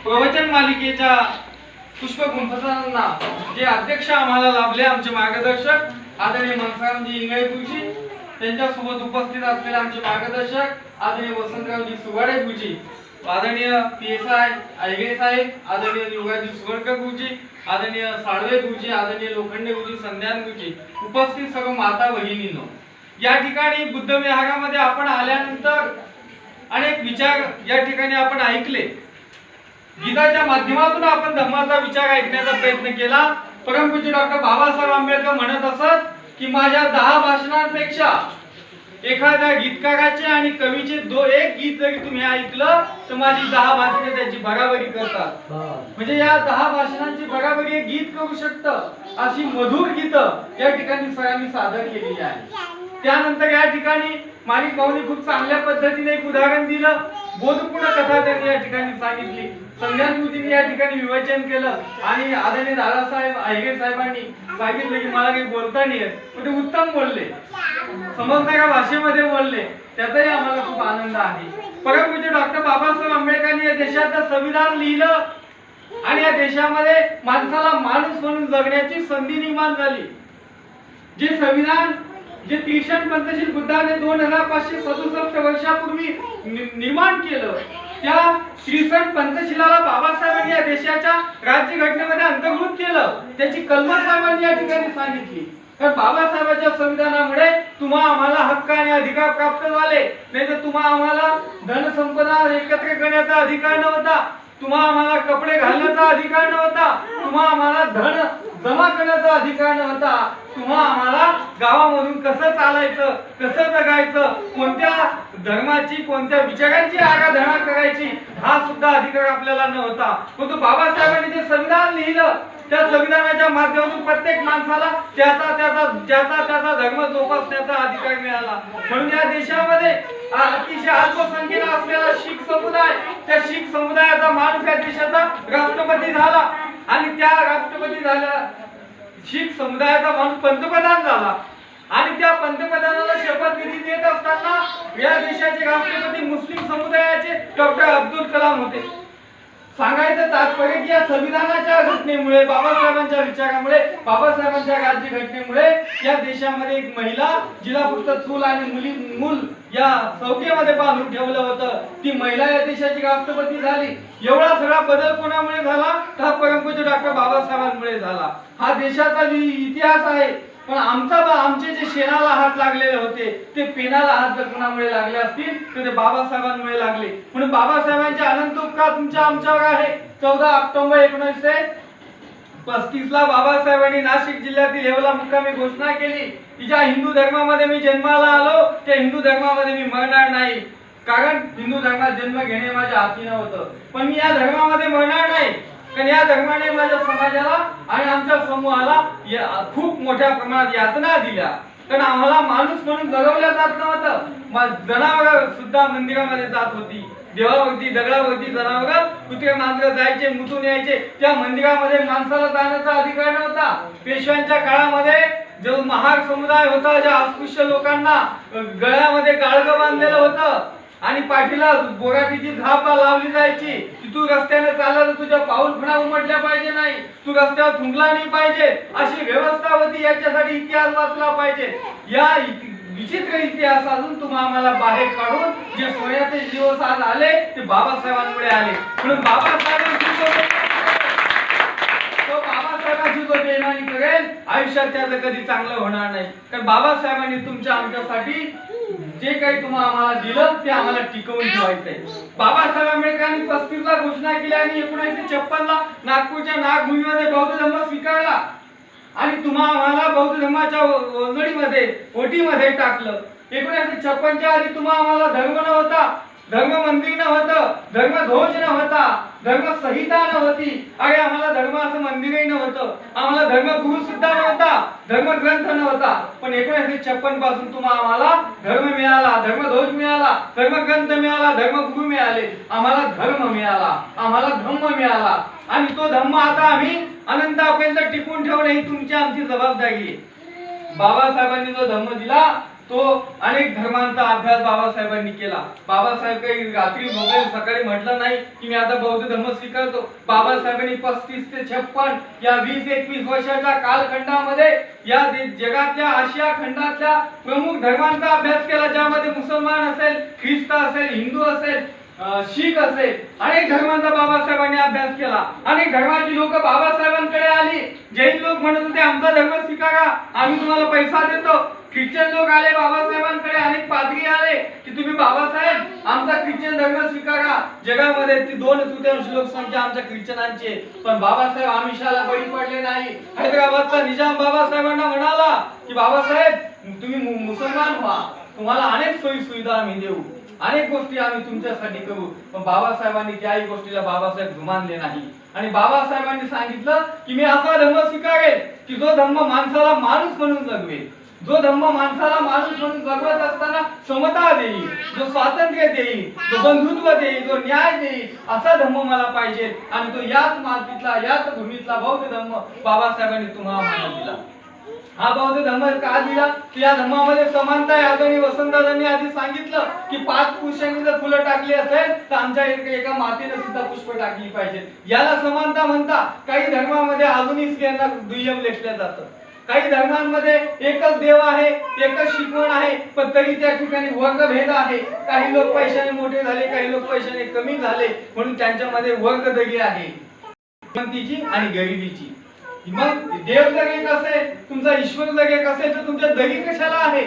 प्रवचन मालिकेच्या पुष्पगुंफतांना जे अध्यक्ष आम्हाला लाभले, आमचे मार्गदर्शक आदरणीय मनसारामजी इंगळे गुरुजी, त्यांच्यासोबत उपस्थित असलेले आमचे मार्गदर्शक आदरणीय वसंतरावजी सुवाडे गुरुजी, आदरणीय PSI आयगे साहेब, आदरणीय योगाजी सुवरकर गुरुजी, आदरणीय साळवे गुरुजी, आदरणीय लोखंडे गुरुजी, संध्यान गुरुजी, उपस्थित सर्व माता भगिनींनो, या ठिकाणी बुद्ध विहारामध्ये आपण आल्यानंतर अनेक विचार या ठिकाणी आपण ऐकले. गीताच्या माध्यमातून आपण धर्माचा विचार ऐकण्याचा प्रयत्न केला. परमपूज्य डॉक्टर बाबासाहेब आंबेडकर म्हणत असत की माझ्या 10 भाषणांपेक्षा एखाद्या गीतकाराचे आणि कवीचे एक गीत जरी तुम्ही ऐकलं तर माझी 10 भाषणे त्याची बराबरी करतात. म्हणजे या 10 भाषणांची बराबरी एक गीत करू शकतं, अशी मधुर गीतं या ठिकाणी सरांनी सादर केलेली आहे. त्यानंतर या ठिकाणी माणिक भाऊनी खूप चांगल्या पद्धतीने एक उदाहरण दिलं. बोधपूर्ण कथा त्यांनी या ठिकाणी सांगितली. संध्यान गुरुजींनी या ठिकाणी विवेचन केलं आणि आदरणीय दादासाहेब आयगे साहेबांनी सांगितलं की मला काही बोलता नाही येत, पण ते उत्तम बोलले, समजणाऱ्या भाषेमध्ये बोलले, त्याचाही आम्हाला खूप आनंद आहे. परमपूज्य डॉक्टर बाबासाहेब आंबेडकरांनी या देशाचं संविधान लिहिलं आणि या देशामध्ये माणसाला माणूस म्हणून जगण्याची संधी निर्माण झाली. जे संविधान जे त्रिशण पंचशील बुद्धाने 2567 वर्षापूर्वी निर्माण केलं, त्या त्रिशण पंचशीलाला बाबासाहेबांनी या देशाच्या राज्यघटनेमध्ये अंतर्भूत केलं. त्याची कलमा साहेबांनी या ठिकाणी सांगितली. तर बाबासाहेबांच्या संविधानामुळे तुम्हा आम्हाला हक्क आणि अधिकार प्राप्त झाले, नाही तर तुम्हा आम्हाला धनसंपदा एकत्र करण्याचा अधिकार नव्हता, तुम्हा आम्हाला कपडे घालण्याचा अधिकार नव्हता, तुम्हा आम्हाला धन जमा करण्याचा अधिकार नव्हता, तुम्हा आम्हाला गावामधून कसं चालायचं, कसं जगायचं, कोणत्या धर्माची कोणत्या विचारांची आराधना करायची हा सुद्धा अधिकार आपल्याला नव्हता. परंतु बाबासाहेबांनी जे संविधान लिहिलं त्या संविधानाच्या माध्यमातून प्रत्येक माणसाला त्याचा धर्म जोपासण्याचा अधिकार मिळाला. म्हणून या देशामध्ये अतिशय अल्पसंख्येने असलेला शीख समुदाय, त्या शीख समुदायाचा माणूस या देशाचा राष्ट्रपती झाला आणि त्या राष्ट्रपती झाल्या शीख समुदायाचा माणूस पंतप्रधान झाला आणि त्या पंतप्रधानाला शपथविधी देत असताना या देशाचे राष्ट्रपती मुस्लिम समुदायाचे डॉक्टर अब्दुल कलाम होते. सांगायचं तात्पर्य की या संविधानाच्या घटनेमुळे, बाबासाहेबांच्या विचारामुळे, बाबासाहेबांच्या राज्यघटनेमुळे या देशामध्ये एक महिला जिला फक्त चूल आणि मूल या चौकीमध्ये बांधून ठेवलं होतं, ती महिला या देशाची राष्ट्रपती झाली. एवढा सगळा बदल कोणामुळे झाला तर परमपूज्य डॉक्टर बाबासाहेबांमुळे झाला. हा देशाचा इतिहास आहे. पण आमचे जे शेणाला हात लागलेले होते ते पेनाला हात जर कोणामुळे लागले असतील तर ते बाबासाहेबांमुळे लागले. म्हणून बाबासाहेबांचे अनंत उपकार तुमच्या आमच्यावर आहे. 14 ऑक्टोबर 1935 ला बाबासाहेबांनी नाशिक जिल्ह्यातील येवला मुक्कामी घोषणा केली की ज्या हिंदू धर्मामध्ये मी जन्माला आलो त्या हिंदू धर्मामध्ये मी मरणार नाही, कारण हिंदू धर्मात जन्म घेणे माझ्या हाती नव्हतं, पण मी या धर्मामध्ये मरणार नाही, कारण या धर्माने माझ्या समाजाला आणि आमच्या समूहाला खूप मोठ्या प्रमाणात यातना दिल्या. कारण आम्हाला माणूस म्हणून जगवल्या जात नव्हतं. जनावर सुद्धा मंदिरामध्ये जात होती, देवावरती दगडावरती जनावर कुत्रे मांजर जायचे, मुतून यायचे, त्या मंदिरामध्ये माणसाला जाण्याचा अधिकार नव्हता. पेशव्यांच्या काळामध्ये जो महार समुदाय होता, ज्या अस्पृश्य लोकांना गळ्यामध्ये गाळगं बांधलेलं होतं आणि पाठीला बोराटीची झाप लावली जायची की तू रस्त्याने चालला तर तुझ्या पाऊल खुणा उमटल्या पाहिजे नाही, तू रस्त्यावर थुंकला नाही पाहिजे, अशी व्यवस्था होती. याच्यासाठी इतिहास वाचला पाहिजे. या विचित्र इतिहासातून तुम्ही आम्हाला बाहेर काढून जे सोन्याचे दिवस आज आले ते बाबासाहेबांमुळे आले. म्हणून बाबासाहेबांची जो बेईमानी करेल आयुष्यात त्याचं कधी चांगलं होणार नाही. कारण बाबासाहेबांनी तुमच्या आमच्यासाठी जे काही तुम्हाला आम्हाला दिलं ते आम्हाला टिकवून ठेवायचंय. बाबासाहेब आंबेडकरांनी 35 ला घोषणा केली आणि 1956 ला नागपूरच्या नागभूमीमध्ये बौद्ध धर्म स्वीकारला आणि तुम्हा आम्हाला बौद्ध धर्माच्या ओटीमध्ये टाकलं. 1956 च्या आधी तुम्हा आम्हाला धर्म नव्हता, धर्म मंदिर नव्हतं, धर्मध्वज नव्हता, धर्म संहिता नव्हती. अरे आम्हाला धर्म असं मंदिरही नव्हतं, आम्हाला धर्मगुरू सुद्धा नव्हता, धर्मग्रंथ नव्हता. पण 1956 पासून तुम्हा आम्हाला धर्म मिळाला, धर्मध्वज मिळाला, धर्मग्रंथ मिळाला, धर्मगुरू मिळाले, आम्हाला धर्म मिळाला, आम्हाला धम्म मिळाला आणि तो धम्म आता आम्ही अनंतापर्यंत टिकून ठेवणे ही तुमची आमची जबाबदारी आहे. बाबासाहेबांनी जो धम्म दिला तो अनेक धर्मांचा अभ्यास बाबासाहेबांनी केला. बाबासाहेब काही रात्री झोपले सकाळी म्हटलं नाही की मी आता बौद्ध धर्म स्वीकारतो. बाबासाहेबांनी 35 ते 56 या 20-21 वर्षाच्या कालखंडामध्ये या जगातल्या आशिया खंडातल्या प्रमुख धर्मांचा अभ्यास केला, ज्यामध्ये मुसलमान असेल, ख्रिस्त असेल, हिंदू असेल, शीख असेल, अनेक धर्मांचा बाबासाहेबांनी अभ्यास केला. अनेक धर्माची लोक बाबासाहेबांकडे आली. जैन लोक म्हणत होते आमचा धर्म स्वीकारा, आम्ही तुम्हाला पैसा देतो. ख्रिश्चन लोक आले बाबासाहेबांकडे, अनेक पादरी आले की तुम्ही बाबासाहेब आमचा ख्रिश्चन धर्म स्वीकारा. जगामध्ये ती 2/3 लोकसंख्या आमच्या ख्रिश्चनांची, पण बाबासाहेब आमिषाला बळी पडले नाही. हैदराबादचा निजाम बाबासाहेबांना म्हणाला की बाबासाहेब तुम्ही मुसलमान व्हा, तुम्हाला अनेक सोयी सुविधा आम्ही देऊ, अनेक गोष्टी आम्ही तुमच्यासाठी करू. पण बाबासाहेबांनी त्याही गोष्टीला बाबासाहेब जुमानले नाही. आणि बाबासाहेबांनी सांगितलं की मी असा धर्म स्वीकारेल की जो धर्म माणसाला माणूस म्हणून जगवेल, जो धर्म माणसाला माणूस म्हणून जगवत असताना समता देईल, जो स्वातंत्र्य देईल, जो बंधुत्व देईल, जो न्याय देईल, असा धर्म मला पाहिजे. आणि तो याच मातीतला, याच भूमीतला बौद्ध धर्म बाबासाहेबांनी तुम्हाला दिला. हा बौद्ध धर्म का दिला? या धर्मामध्ये समानता आहे. आदरणीय वसंतदादांनी आधी सांगितलं की 5 पुरुषांनी जर फुलं टाकली असेल तर आमच्या एका मातेने सुद्धा पुष्प टाकली पाहिजे. याला समानता म्हणतात. काही धर्मामध्ये अजूनही स्त्रियांना दुय्यम लेखलं जातं. काही धर्मांमध्ये एकच देव आहे, एकच शिकवण आहे, पण तरी त्या ठिकाणी वर्गभेद आहे. काही लोक पैशाने मोठे झाले, काही लोक पैशाने कमी झाले, म्हणून त्यांच्यामध्ये वर्गदगी आहे, श्रीमंतीची आणि गरिबीची. मग देव जर एक असेल, तुमचा ईश्वर जर एक असेल, तर तुमच्या दगी कशाला आहे?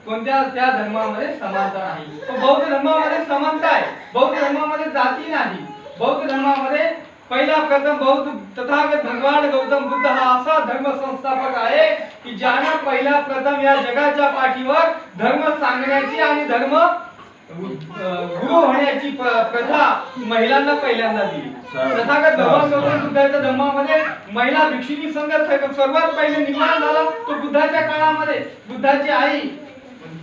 कोणत्या त्या धर्मामध्ये समानता नाही. पण बौद्ध धर्मामध्ये समानता आहे. बौद्ध धर्मामध्ये जाती नाही. बौद्ध धर्मामध्ये पहिला प्रथम बौद्ध तथागत भगवान गौतम बुद्ध हा असा धर्म संस्थापक आहे की ज्याने पहिला प्रथम या जगाच्या पाठीवर धर्म सांगण्याची आणि धर्म गुरु होण्याची प्रथा महिलांना पहिल्यांदा दिली. तथागत भगवान गौतम बुद्धाच्या धर्मामध्ये महिला भिक्षुणी संघ सर्वात पहिले निर्माण झाला. तो बुद्धाच्या काळामध्ये बुद्धाची आई,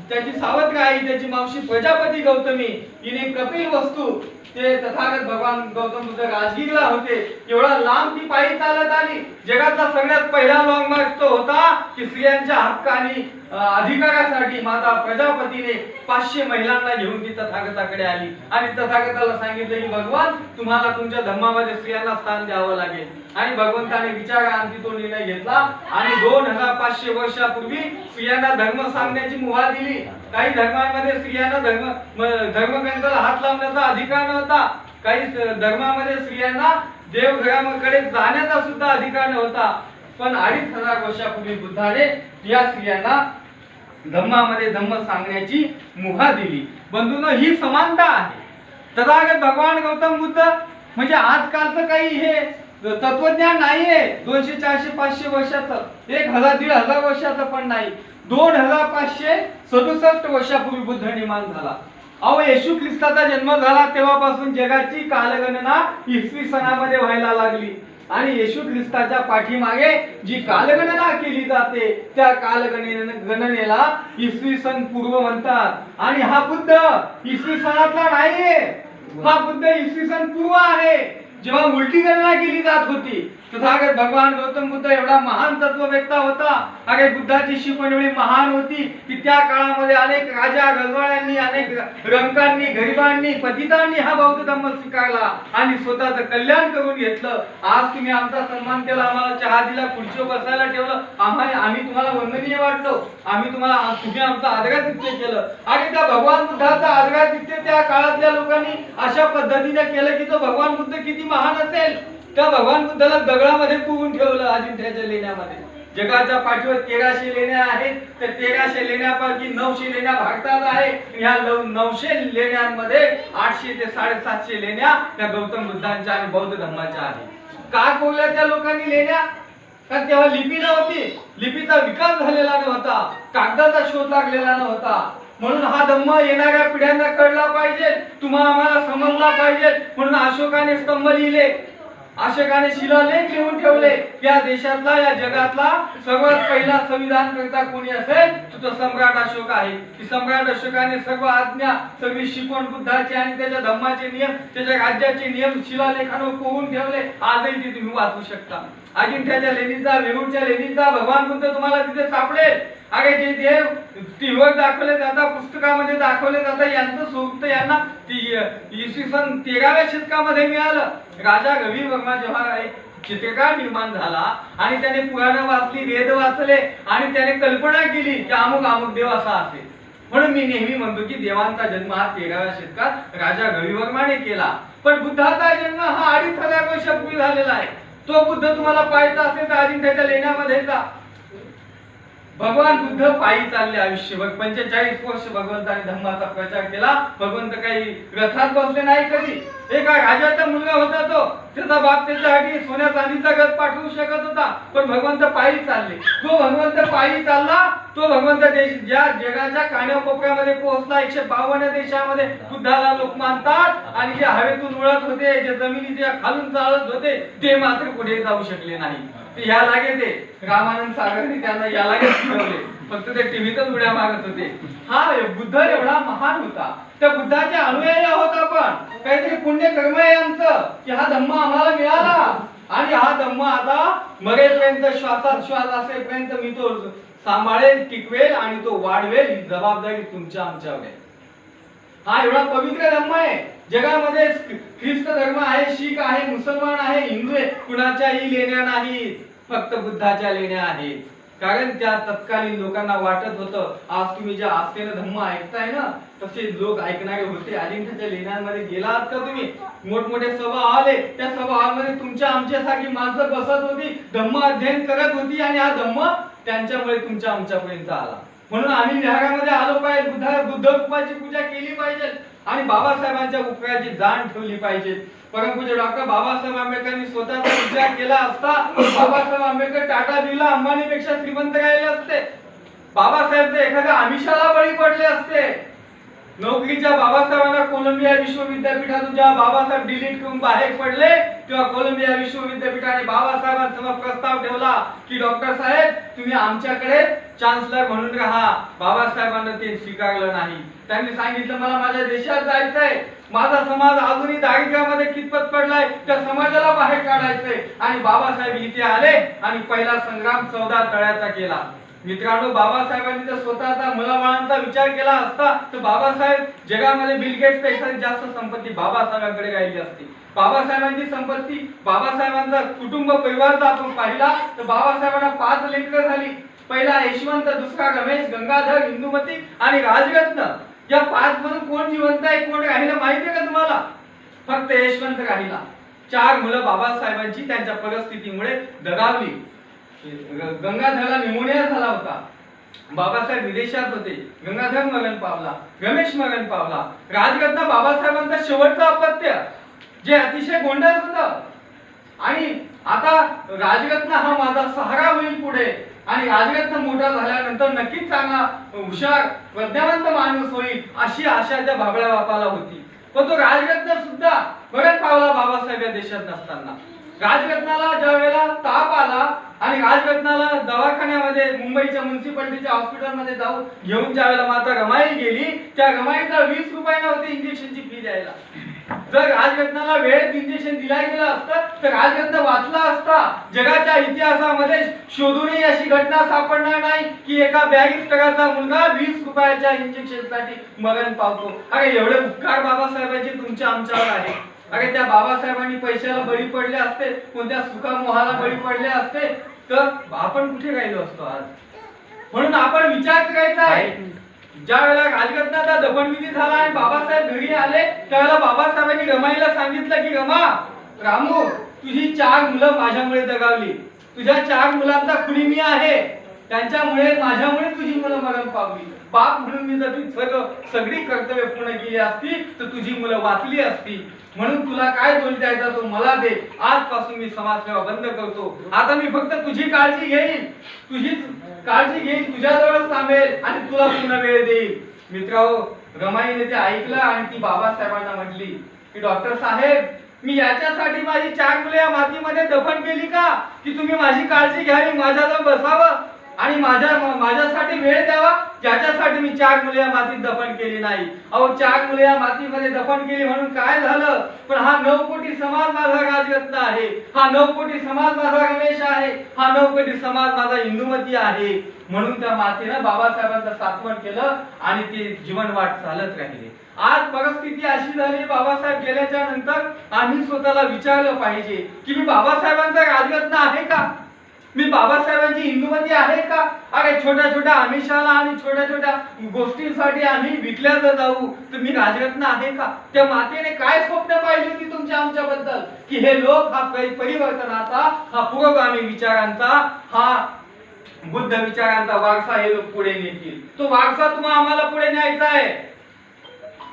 त्याची सावत्र आई, त्याची मावशी प्रजापती गौतमी हिने कपिल वस्तू, ते तथागत भगवान गौतम बुद्ध राजगीरला होते, एवढा लांब ती पायी चालत आली. जगातला सगळ्यात पहिला लॉंग मार्च तो होता की स्त्रियांच्या हक्क आणि अधिकारासाठी माता प्रजापतीने 500 महिलांना घेऊन ती तथागताकडे आली आणि तथागताला सांगितलं की भगवान तुम्हाला तुमच्या धर्मामध्ये स्त्रियांना स्थान द्यावं लागेल. आणि भगवंताने विचारांती तो निर्णय घेतला आणि 2500 वर्षापूर्वी स्त्रियांना धर्म सांगण्याची मुभा दिली. काही धर्मांमध्ये स्त्रियांना धर्मग्रंथाला हात लावण्याचा अधिकार नव्हता. काही धर्मामध्ये स्त्रियांना देवघराकडे जाण्याचा सुद्धा अधिकार नव्हता. पण 2500 वर्षापूर्वी बुद्धाने या स्त्रियांना धर्मामध्ये धम्म सांगण्याची मुभा दिली. बंधूंनो, ही समानता आहे. तथागत भगवान गौतम बुद्ध म्हणजे आजकालचं काही हे तत्वज्ञान नाहीये 200, 400, 500 वर्षाचं, 1000, 1500 वर्षाचं पण नाही. 2567 वर्षापूर्वी बुद्ध निर्माण झाला. अहो, येशू ख्रिस्ताचा जन्म झाला तेव्हापासून जगाची कालगणना इसवी सनामध्ये व्हायला लागली. आणि येशू ख्रिस्ताच्या पाठीमागे जी कालगणना केली जाते त्या कालगणनेला इसवी सन पूर्व म्हणतात. आणि हा बुद्ध इसवी सनातला नाहीये, हा बुद्ध इसवी सन पूर्व आहे, जेव्हा उलटी गणना केली जात होती. तथागत भगवान गौतम बुद्ध एवढा महान तत्ववेत्ता होता. अरे बुद्धाची शिकवण एवढी महान होती की त्या काळामध्ये अनेक राजा गजवाड्यांनी, अनेक रंकांनी, गरिबांनी, पतितांनी हा बौद्ध धर्म स्वीकारला आणि स्वतःचं कल्याण करून घेतलं. आज तुम्ही आमचा सन्मान केला, आम्हाला चहा दिला, खुर्चीवर बसायला ठेवलं, आम्ही तुम्हाला वंदनीय वाटलो, तुम्ही आमचं आदरातिथ्य केलं. आणि त्या भगवान बुद्धाचं आदरातिथ्य त्या काळातल्या लोकांनी अशा पद्धतीने केलं की तो भगवान बुद्ध किती महान असेल. त्या भगवान बुद्धाला दगडामध्ये पुरून ठेवलं अजिंठ्याच्या लेण्यामध्ये. जगाच्या पाठीवर 1300 लेण्या आहेत. त्या 1300 लेण्यापैकी 900 लेण्या भारतात आहे. ह्या 900 लेण्यांमध्ये 800 ते 750 लेण्या त्या गौतम बुद्धांच्या आणि बौद्ध धर्माच्या आहेत. का कोरल्या त्या लोकांनी लेण्या? कारण तेव्हा लिपी नव्हती, लिपीचा विकास झालेला नव्हता, कागदाचा शोध लागलेला नव्हता. म्हणून हा धम्म येणाऱ्या पिढ्यांना कळला पाहिजे, तुम्हाला आम्हाला समजला पाहिजे. म्हणून अशोकाने स्तंभ लिहिले. अशोकाने शिलालेख लिहून ठेवले. या देशातला या जगातला सर्वात पहिला संविधान करता कोणी असेल तो सम्राट अशोक आहे. की सम्राट अशोकाने सर्व आज्ञा सगळी शिकवण बुद्धाची आणि त्याच्या धम्माचे नियम त्याच्या राज्याचे नियम शिलालेखावर कोरून ठेवले. आजही ते तुम्ही वाचू शकता. अजिंठ्याच्या लेणीचा वेरूळच्या लेणीचा भगवान बुद्ध तुम्हाला तिथे सापडेल. अरे जे देव टीव्हीवर दाखवले जातात पुस्तकामध्ये दाखवले जातात यांचं स्वरूप यांना इसवी सन 13व्या शतकामध्ये मिळालं. राजा रवी वर्मा जेव्हा एक चित्रकार निर्माण झाला आणि त्याने पुराण वाचली वेद वाचले आणि त्याने कल्पना केली की अमुक अमुक देव असा असेल. म्हणून मी नेहमी म्हणतो की देवांचा जन्म हा 13व्या शतकात राजा रवी वर्माने केला. पण बुद्धाचा जन्म हा 2500 वर्षापूर्वी झालेला आहे. तो बुद्ध तुम्हाला पाहायचा असेल तर अजिंठ्याच्या लेण्यामध्ये जा. भगवान बुद्ध पायी चालले आयुष्यभर 45 वर्ष भगवंताने धम्माचा प्रचार केला. भगवंत काही रथात बसले नाही कधी. एका राजाचा मुलगा होता तो. त्याचा बाप त्याच्यासाठी सोन्या चांदीचा रथ पाठवू शकत होता. पण भगवंत पायी चालले. तो भगवंत पायी चालला. तो भगवंत देश ज्या जगाच्या कानाकोपऱ्यामध्ये पोहोचला 152 देशामध्ये बुद्धाला लोक मानतात. आणि जे हवेतून उडत होते जे जमिनीच्या खालून चालत होते ते मात्र पुढे जाऊ शकले नाही. या लागे ते रामानंद सागरने त्यांना या लागे शिकवले. फक्त ते टीव्हीतच उड्या मारत होते. हा बुद्ध एवढा महान होता. त्या बुद्धाच्या अनुयायी आहोत आपण. काहीतरी पुण्य कर्म आहे आमचं की हा धम्म आम्हाला मिळाला. आणि हा धम्म आता मरेपर्यंत श्वासात श्वास असेपर्यंत मी तो सांभाळेल टिकवेल आणि तो वाढवेल. ही जबाबदारी तुमच्या आमच्यावर आहे. हा एवढा पवित्र धम्म आहे. जगामध्ये ख्रिस्त धर्म आहे शीख आहे मुसलमान आहे हिंदू आहे कुणाच्याही लेण्या नाहीत. फक्त बुद्धाच्या लेण्या आहेत. कारण त्या तत्कालीन लोकांना वाटत होतं आज तुम्ही जे आस्थेने धम्म ऐकताय ना तसे लोक ऐकणारे होते. अजिंठ्याच्या लेण्यांमध्ये गेलात का तुम्ही मोठमोठे सभा आले. त्या सभा मध्ये तुमच्या आमच्यासारखी माणसं बसत होती धम्म अध्ययन करत होती. आणि हा धम्म त्यांच्यामुळे तुमच्या आमच्यापर्यंत आला. म्हणून आम्ही विहारामध्ये आलो पाहिजे. बुद्ध रूपाची पूजा केली पाहिजे आणि बाबासाहेबांच्या उपकाराची जाण ठेवली पाहिजे. परमपूज्य डॉक्टर बाबासाहेब आंबेडकरांनी स्वतःचा विचार केला असता बाबासाहेब आंबेडकर टाटा बिर्ला अंबानीपेक्षा श्रीमंत राहिले असते. बाबासाहेब तर एखाद्या आमिषाला बळी पडले असते. नोकरीच्या बाबासाहेबांना कोलंबिया विश्वविद्यापीठातून जेव्हा बाबासाहेब डिलीट करून बाहेर पडले तेव्हा कोलंबिया विश्वविद्यापीठाने बाबासाहेबांसमोर प्रस्ताव ठेवला की डॉक्टर साहेब तुम्ही आमच्याकडे चान्सलर म्हणून राहा. बाबासाहेबांना ते स्वीकारलं नाही. त्यांनी सांगितलं मला माझ्या देशात जायचंय. माझा समाज अजूनही दारिद्र्यामध्ये कितपत पडलाय त्या समाजाला बाहेर काढायचंय. आणि बाबासाहेब इथे आले आणि पहिला संग्राम 14 तळ्याचा केला. मित्रांनो बाबासाहेबांनी जर स्वतःचा मुलाबाळांचा विचार केला असता तर बाबासाहेब जगामध्ये बिल गेट्स पेक्षा जास्त संपत्ती बाबासाहेबांकडे राहिली असती. बाबासाहेबांची संपत्ती बाबासाहेबांचा कुटुंब परिवार जर आपण पाहिला तर बाबासाहेबांना 5 लेकरं झाली. पहिला यशवंत दुसरा रमेश गंगाधर इंदुमती आणि राजरत्न. या 5 मधून कोण जिवंत आहे कोण राहिलं माहितीये का तुम्हाला? फक्त यशवंत राहिला. 4 मुलं बाबासाहेबांची त्यांच्या परिस्थितीमुळे दगावली. गंगाधरला निमोनिया झाला होता. बाबासाहेब विदेशात होते. गंगाधर मरण पावला. रमेश मरण पावला. राजरत्न बाबासाहेबांचा शेवटचं अपत्य जे अतिशय गोंडस होतं. आणि आता राजरत्न हा माझा सहारा होईल पुढे. आणि राजरत्न मोठा झाल्यानंतर नक्कीच चांगला हुशार प्रज्ञावंत माणूस होईल अशी आशा त्या बाबळ्या बापाला होती. पण तो राजरत्न सुद्धा मरण पावला बाबासाहेब या देशात नसताना. राजरत्नाला ज्या वेळेला ताप आला आणि राजरत्नाला दवाखान्यामध्ये मुंबईच्या म्युनिसिपालिटीच्या हॉस्पिटलमध्ये जाऊन घेऊन ज्या वेळेला माता रमाई गेली त्या रमाईला 20 रुपये नव्हते इंजेक्शनची फी द्यायला. जर राजरत्नाला वेळेत इंजेक्शन दिला गेलं असतं तर राजरत्न वाचला असता. जगाच्या इतिहासामध्ये शोधूनही अशी घटना सापडणार नाही की एका बॅरिस्टराचा मुलगा 20 रुपयाच्या इंजेक्शनसाठी मरण पावतो. अरे एवढे उपकार बाबासाहेबांचे तुमच्या आमच्यावर आहे. अरे त्या बाबासाहेबांनी पैशाला बळी पडले असते कोणत्या सुखामोहाला बळी पडले असते तर आपण कुठे राहिलो असतो आज. म्हणून आपण विचार करायचा आहे. ज्या वेळेला राजरत्नाचा दफनविधी झाला आणि बाबासाहेब घरी आले त्यावेळेला बाबासाहेबांनी रमाईला सांगितलं की रामू तुझी 4 मुलं माझ्यामुळे दगावली. तुझ्या 4 मुलांचा खुनी मी आहे. त्यांच्यामुळे माझ्यामुळे तुझी मुलं मरण पावली. बाप म्हणून मी जर सगळी कर्तव्य पूर्ण केली असती तर तुझी मुलं वाचली असती. म्हणून तुला काय दोष द्यायचा तो मला दे. आजपासून मी समाजसेवा बंद करतो. आता मी फक्त तुझी काळजी घेईन. तुझीच काळजी घेईन. तुझ्याजवळच थांबेल आणि तुला पूर्ण वेळ देईल. मित्रांनो रमाईने ते ऐकलं आणि ती बाबासाहेबांना म्हटली की डॉक्टर साहेब मी याच्यासाठी माझी 4 मुले या मातीमध्ये दफन केली का की तुम्ही माझी काळजी घ्यावी, माझ्याजवळ बसावं आणि माझ्यासाठी वेळ द्यावा, ज्याच्यासाठी मी 4 मुले या मातीत दफन केली नाही. अहो 4 मुले या मातीमध्ये दफन केली म्हणून काय झालं? पण हा 9 कोटी समाज माझा राजरत्न आहे, हा 9 कोटी समाज माझा रमेश आहे, हा 9 कोटी समाज माझा इंदुमती आहे. म्हणून त्या मातीनं बाबासाहेबांचं सात्वन केलं आणि ते जीवन वाट चालत राहिले. आज परिस्थिती अशी झाली, बाबासाहेब गेल्याच्या नंतर आम्ही स्वतःला विचारलं पाहिजे की मी बाबासाहेबांचा राजरत्न आहे का? मी बाबासाहेबांची इंदुमती आहे का? अरे छोट्या छोट्या आमिषाला आणि छोट्या छोट्या गोष्टींसाठी आम्ही विकल्या जाऊ तर मी राजरत्न आहे का? त्या मातेने काय स्वप्न पाहिली होती तुमच्या आमच्याबद्दल की हे लोक हा परिवर्तनाचा, हा पुरोगामी विचारांचा, हा बुद्ध विचारांचा वारसा हे लोक पुढे नेतील. तो वारसा तुम्हाला आम्हाला पुढे न्यायचा आहे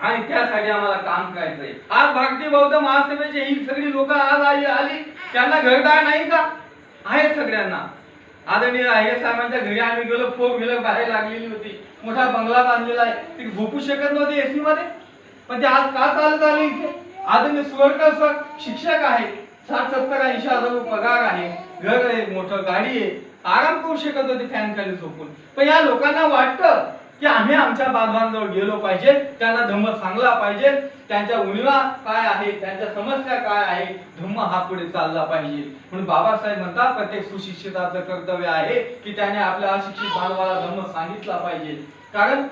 आणि त्यासाठी आम्हाला काम करायचंय. आज भारतीय बौद्ध महासभेचे ही सगळी लोक आज आली, त्यांना घरदार नाही का? आहे सगळ्यांना. आदरणीय आहे साहेबांच्या घरी आम्ही गेलो, 4 व्हीलर बाहेर लागलेली होती, मोठा बंगला बांधलेला आहे, ते झोपू शकत नव्हते एसी मध्ये, पण ते आज का चालत आले इथे? आदरणीय सुवर्कर सर शिक्षक आहे, 60-70-80 हजार पगार आहे, घर आहे, मोठं गाडी आहे, आराम करू शकत होते फॅन खाली झोपून. पण या लोकांना वाटतं की आम्ही आमच्या बांधवांजवळ गेलो पाहिजे, त्यांना धम्म सांगला पाहिजे, त्यांच्या उणिवा काय आहे, त्यांच्या समस्या काय आहे, धम्म हा पुढे चालला पाहिजे. म्हणून बाबासाहेब म्हणतात प्रत्येक सुशिक्षिताचं कर्तव्य आहे की त्याने आपल्या अशिक्षित बांधवाला धम्म सांगितला पाहिजे. कारण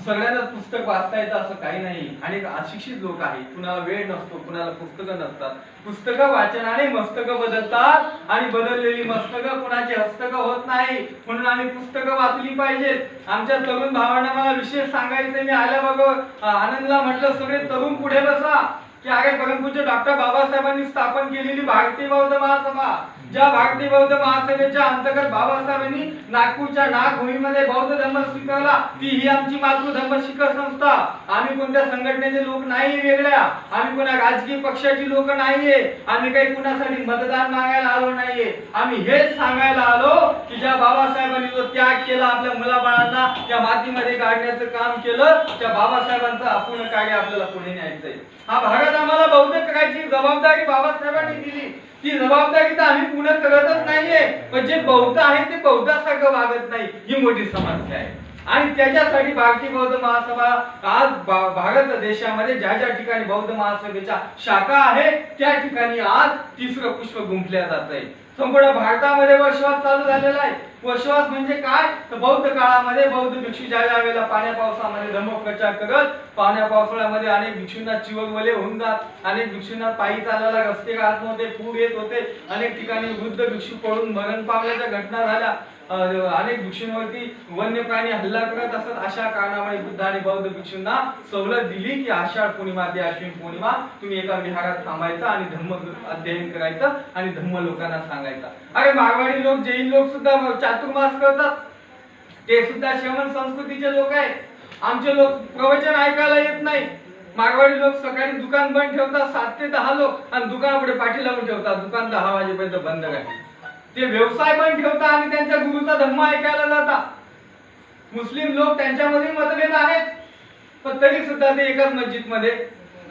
सगळ्यांना पुस्तक वाचता येतं असं काही नाही. अनेक अशिक्षित लोक आहेत, कुणाला वेळ नसतो, कुणाला पुस्तकं नसतात. पुस्तकं वाचनाने मस्तकं बदलतात आणि बदललेली मस्तकं कुणाची हस्तकं होत नाही. म्हणून आम्ही पुस्तकं वाचली पाहिजेत. आमच्या तरुण भावांना मला विशेष सांगायचं, मी आल्याबरोबर आनंदला म्हटलं सगळे तरुण पुढे बसा की अरे परमपूज्य डॉक्टर बाबासाहेबांनी स्थापन केलेली भारतीय बौद्ध महासभा, ज्या भारतीय बौद्ध महासभेच्या अंतर्गत बाबासाहेबांनी नागपूरच्या नागभूमीमध्ये बौद्ध धर्म स्वीकारला, ती ही आमची मातृधर्म शिखर संस्था. आम्ही कोणत्या संघटनेचे लोक नाही वेगळ्या, आम्ही कोणा राजकीय पक्षाची लोक नाहीये, आम्ही काही कुणासाठी मतदान मागायला आलो नाहीये. आम्ही हेच सांगायला आलो की ज्या बाबासाहेबांनी जो त्याग केला, आपल्या मुलाबाळांना त्या मातीमध्ये काढण्याचं काम केलं, त्या बाबासाहेबांचं अपूर्ण कार्य आपल्याला पुढे न्यायचंय. हा भारत आम्हाला बौद्ध करायची जबाबदारी बाबासाहेबांनी दिली, ती जबाबदारी तर आम्ही पूर्ण करतच नाहीये. पण जे बौद्ध आहे ते बौद्धासारखं वागत नाही, ही मोठी समस्या आहे. आणि त्याच्यासाठी भारतीय बौद्ध महासभा आज भारत देशामध्ये ज्या ज्या ठिकाणी बौद्ध महासभेच्या शाखा आहे त्या ठिकाणी आज 3रं पुष्प गुंफल्या जात आहे. संपूर्ण भारतामध्ये वर्षवास चालू झालेला आहे. वर्षवास म्हणजे काय? तर बौद्ध काळामध्ये बौद्ध भिक्षू ज्या वेळेला पाण्या पावसामध्ये धम्मप्रचार करत, पाण्या पावसाळ्यामध्ये अनेक भिक्षूंना चिवरवले होऊन जात, अनेक भिक्षूंना पायी चालायला रस्ते राहत नव्हते, पूर येत होते, अनेक ठिकाणी वृद्ध भिक्षू पळून मरण पावल्याच्या घटना झाल्या, अनेक भिक्षूंवरती वन्य प्राणी हल्ला करत असत. अशा कारणामुळे बुद्धाने बौद्ध भिक्षूंना सवलत दिली की आषाढ पौर्णिमा ते अश्विन पौर्णिमा तुम्ही एका विहारात थांबायचं आणि धम्म अध्ययन करायचं आणि धम्म लोकांना सांगायचं. अरे मारवाडी लोक, जैन लोक सुद्धा चातुर्मास करतात, ते सुद्धा श्रमण संस्कृतीचे लोक आहेत. आमचे लोक प्रवचन ऐकायला येत नाही. मारवाडी लोक सकाळी दुकान बंद ठेवतात, 7 ते 10 लोक, आणि दुकानापुढे पाठी लावून ठेवतात, दुकान 10 वाजेपर्यंत बंद राहील. ते व्यवसाय बंद ठेवतात आणि त्यांच्या गुरुचा धम्म ऐकायला जातात. मुस्लिम लोक त्यांच्यामध्ये मतभेद आहेत, पण तरी सुद्धा ते एकाच मस्जिद मध्ये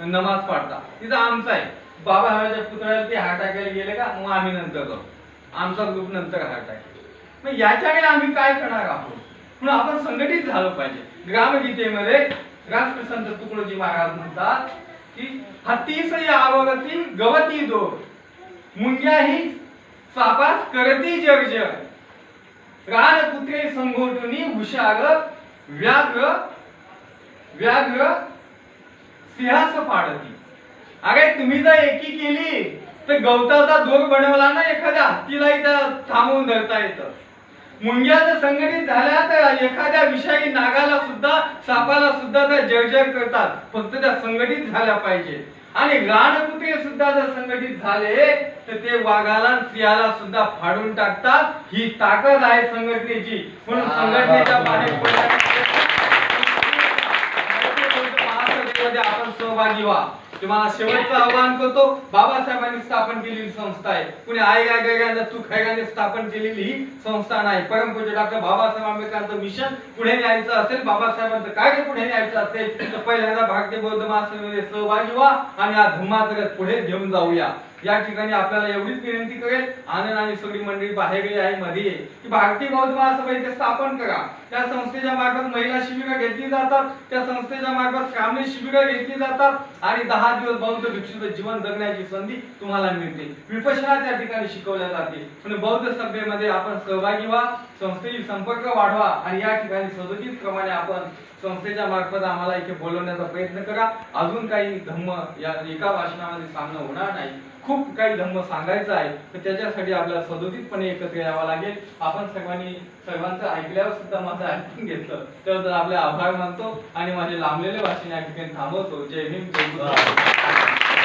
नमाज पढतात. तिथं आमचा आहे बाबासाहेबांच्या पुतळ्याला ते हार टाकायला गेले का, मग आम्ही नंतर करू, आमचा ग्रुप नंतर हार टाकेल. मग याच्याने आम्ही काय करणार आहोत? म्हणून आपण संघटित झालं पाहिजे. ग्रामगीतेमध्ये राष्ट्रसंत तुकडोजी महाराज म्हणतात की हत्तीस यावरती गवती दोर, मुंग्याही सापास करती जर्जर, रानपुत्रे संघोटुनी हुशार, व्याघ्र व्याघ्र सिंहास पाडती. अरे तुम्ही जर एकी केली तर गवताचा दोर बनवला ना, एखाद्या हत्तीला इथं थांबवून धरता येतं. मुंग्या जर संघटित झाल्या तर एखाद्या विषारी नागाला सुद्धा, सापाला सुद्धा त्या जर्जर करतात. फक्त त्या संघटित झाल्या पाहिजे. आणि रानकुत्रे सुद्धा जर संघटित झाले तर ते वाघाला, सिंहाला सुद्धा फाडून टाकतात. ही ताकद आहे संघटनेची. म्हणून संघटनेच्या बाहेर पडण्यासाठी आपण आपण सहभागी व्हा. तुम्हाला शेवटचं आवाहन करतो, बाबासाहेबांनी स्थापन केलेली संस्था आहे, कुणी आई गाय तू खैगाने स्थापन केलेली ही संस्था नाही. परमपूज्य डॉक्टर बाबासाहेब आंबेडकरांचं मिशन पुढे न्यायचं असेल, बाबासाहेबांचं कार्य पुढे न्यायचं असेल तर पहिल्यांदा भारतीय बौद्ध महासभेमध्ये सहभागी व्हा आणि हा धम्माचरक पुढे घेऊन जाऊया. या ठिकाणी आपल्याला एवढीच विनंती करेल, आनंद आणि सगळी मंडळी बाहेर आहे मध्ये की भारतीय बौद्ध महासभा इथे स्थापन करा. त्या संस्थेच्या मार्फत महिला शिबिरं घेतली जातात, त्या संस्थेच्या मार्फत श्रामणी शिबिरं घेतली जातात आणि 10 दिवस बौद्ध भिक्षूचं जीवन जगण्याची संधी तुम्हाला मिळते. विपश्यना त्या ठिकाणी शिकवल्या जाते. पण बौद्ध सभेमध्ये आपण सहभागी व्हा, संस्थेशी संपर्क वाढवा आणि या ठिकाणी सदोदित प्रमाणे आपण संस्थेच्या मार्फत आम्हाला इथे बोलवण्याचा प्रयत्न करा. अजून काही धम्म या एका भाषणामध्ये सांगणं होणार नाही, खूप काही धम्म सांगायचं आहे, तर त्याच्यासाठी आपल्याला सदोदितपणे एकत्र यावं लागेल. आपण सर्वांचं ऐकल्यावर सुद्धा माझं ऐकून घेतलं त्याबद्दल आपले आभार मानतो आणि माझे लांबलेले भाषण या ठिकाणी थांबवतो. जय भीम, जय भारत.